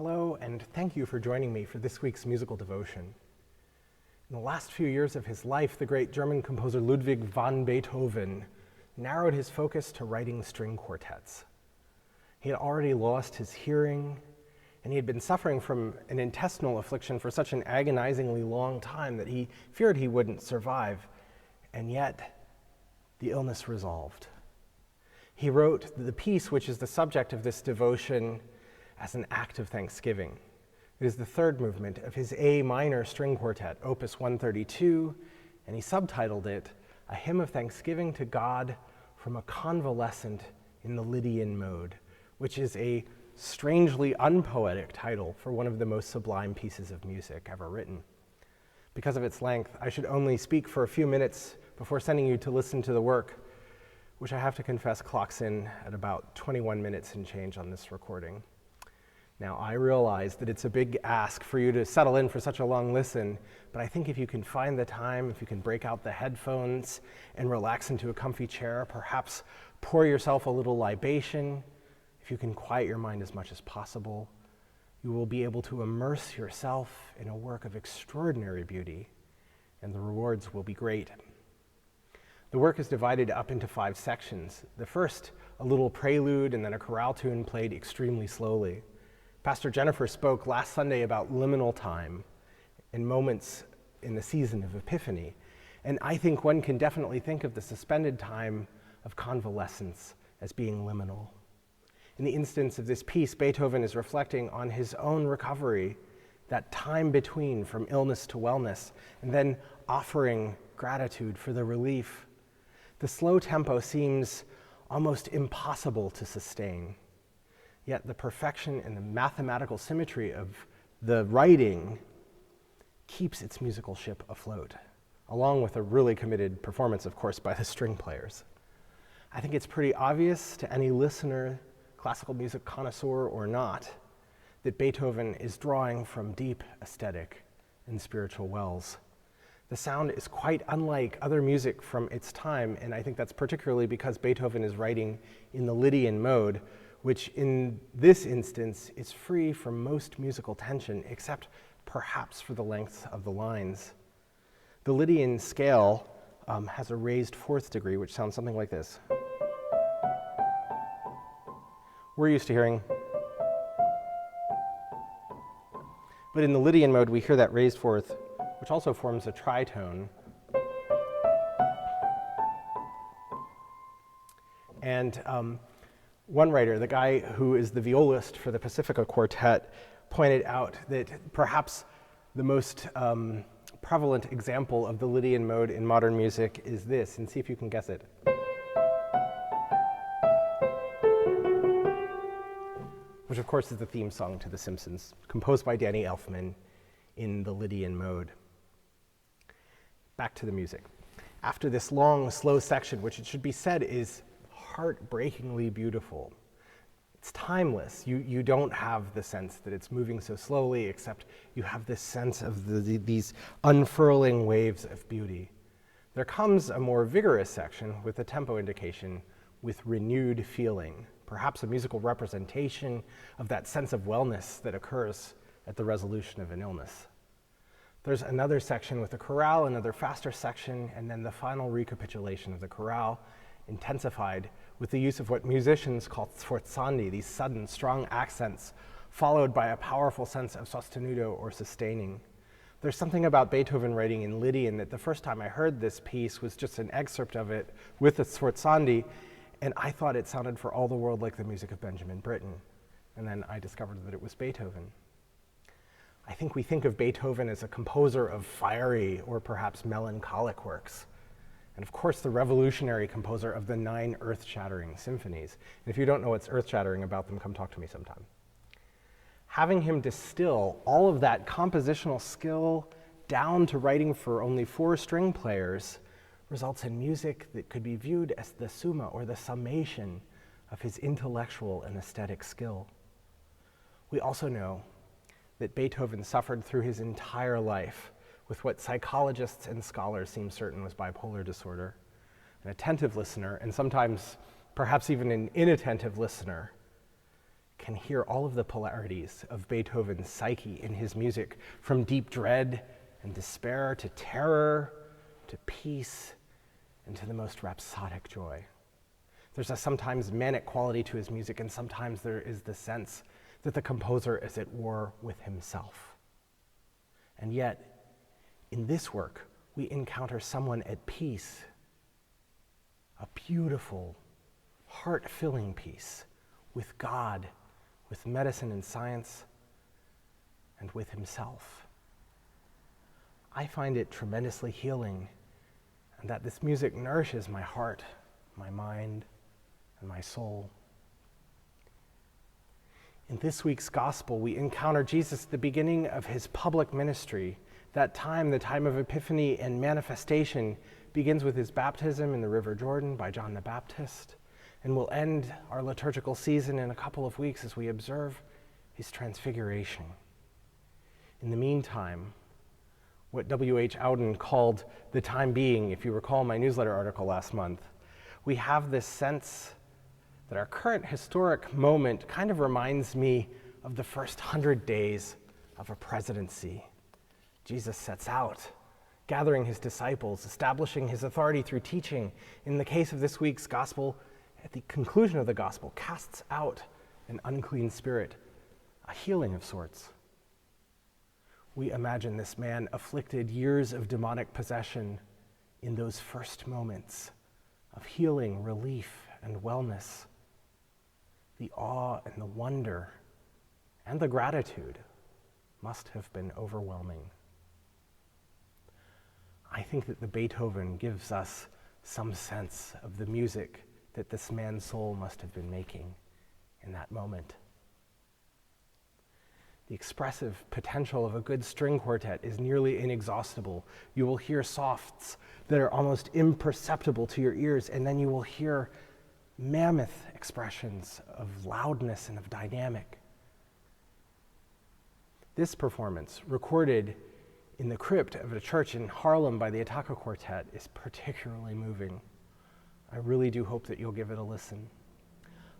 Hello, and thank you for joining me for this week's musical devotion. In the last few years of his life, the great German composer Ludwig van Beethoven narrowed his focus to writing string quartets. He had already lost his hearing, and he had been suffering from an intestinal affliction for such an agonizingly long time that he feared he wouldn't survive, and yet the illness resolved. He wrote the piece which is the subject of this devotion as an act of thanksgiving. It is the third movement of his A minor string quartet, opus 132, and he subtitled it, A Hymn of Thanksgiving to God from a Convalescent in the Lydian Mode, which is a strangely unpoetic title for one of the most sublime pieces of music ever written. Because of its length, I should only speak for a few minutes before sending you to listen to the work, which I have to confess clocks in at about 21 minutes and change on this recording. Now, I realize that it's a big ask for you to settle in for such a long listen, but I think if you can find the time, if you can break out the headphones and relax into a comfy chair, perhaps pour yourself a little libation, if you can quiet your mind as much as possible, you will be able to immerse yourself in a work of extraordinary beauty, and the rewards will be great. The work is divided up into 5 sections. The first, a little prelude and then a chorale tune played extremely slowly. Pastor Jennifer spoke last Sunday about liminal time and moments in the season of Epiphany. And I think one can definitely think of the suspended time of convalescence as being liminal. In the instance of this piece, Beethoven is reflecting on his own recovery, that time between from illness to wellness, and then offering gratitude for the relief. The slow tempo seems almost impossible to sustain. Yet the perfection and the mathematical symmetry of the writing keeps its musical ship afloat, along with a really committed performance, of course, by the string players. I think it's pretty obvious to any listener, classical music connoisseur or not, that Beethoven is drawing from deep aesthetic and spiritual wells. The sound is quite unlike other music from its time, and I think that's particularly because Beethoven is writing in the Lydian mode, which in this instance is free from most musical tension, except perhaps for the length of the lines. The Lydian scale has a raised 4th degree, which sounds something like this. We're used to hearing, but in the Lydian mode, we hear that raised 4th, which also forms a tritone. And one writer, the guy who is the violist for the Pacifica Quartet, pointed out that perhaps the most prevalent example of the Lydian mode in modern music is this, and see if you can guess it. Which of course is the theme song to The Simpsons, composed by Danny Elfman in the Lydian mode. Back to the music. After this long, slow section, which it should be said is heartbreakingly beautiful. It's timeless. You don't have the sense that it's moving so slowly, except you have this sense of these unfurling waves of beauty. There comes a more vigorous section with a tempo indication with renewed feeling, perhaps a musical representation of that sense of wellness that occurs at the resolution of an illness. There's another section with a chorale, another faster section, and then the final recapitulation of the chorale, intensified with the use of what musicians call sforzandi, these sudden, strong accents, followed by a powerful sense of sostenuto or sustaining. There's something about Beethoven writing in Lydian that the first time I heard this piece was just an excerpt of it with the sforzandi, and I thought it sounded for all the world like the music of Benjamin Britten. And then I discovered that it was Beethoven. I think we think of Beethoven as a composer of fiery or perhaps melancholic works. And of course, the revolutionary composer of the 9 earth-shattering symphonies. And if you don't know what's earth-shattering about them, come talk to me sometime. Having him distill all of that compositional skill down to writing for only 4 string players results in music that could be viewed as the summa or the summation of his intellectual and aesthetic skill. We also know that Beethoven suffered through his entire life with what psychologists and scholars seem certain was bipolar disorder. An attentive listener, and sometimes perhaps even an inattentive listener, can hear all of the polarities of Beethoven's psyche in his music, from deep dread and despair to terror to peace and to the most rhapsodic joy. There's a sometimes manic quality to his music, and sometimes there is the sense that the composer is at war with himself. And yet, in this work, we encounter someone at peace, a beautiful, heart-filling peace with God, with medicine and science, and with himself. I find it tremendously healing, and that this music nourishes my heart, my mind, and my soul. In this week's gospel, we encounter Jesus at the beginning of his public ministry. That time, the time of Epiphany and manifestation, begins with his baptism in the River Jordan by John the Baptist, and will end our liturgical season in a couple of weeks as we observe his transfiguration. In the meantime, what W.H. Auden called the time being, if you recall my newsletter article last month, we have this sense that our current historic moment kind of reminds me of the first 100 days of a presidency. Jesus sets out, gathering his disciples, establishing his authority through teaching. In the case of this week's gospel, at the conclusion of the gospel, casts out an unclean spirit, a healing of sorts. We imagine this man afflicted years of demonic possession in those first moments of healing, relief, and wellness. The awe and the wonder and the gratitude must have been overwhelming. I think that the Beethoven gives us some sense of the music that this man's soul must have been making in that moment. The expressive potential of a good string quartet is nearly inexhaustible. You will hear softs that are almost imperceptible to your ears, and then you will hear mammoth expressions of loudness and of dynamic. This performance, recorded in the crypt of a church in Harlem by the Attacca Quartet, is particularly moving. I really do hope that you'll give it a listen.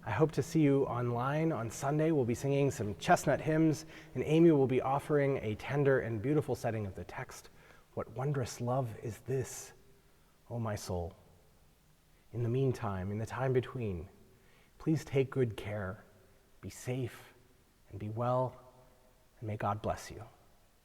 I hope to see you online on Sunday. We'll be singing some chestnut hymns, and Amy will be offering a tender and beautiful setting of the text. What wondrous love is this, O my soul? In the meantime, in the time between, please take good care, be safe, and be well, and may God bless you.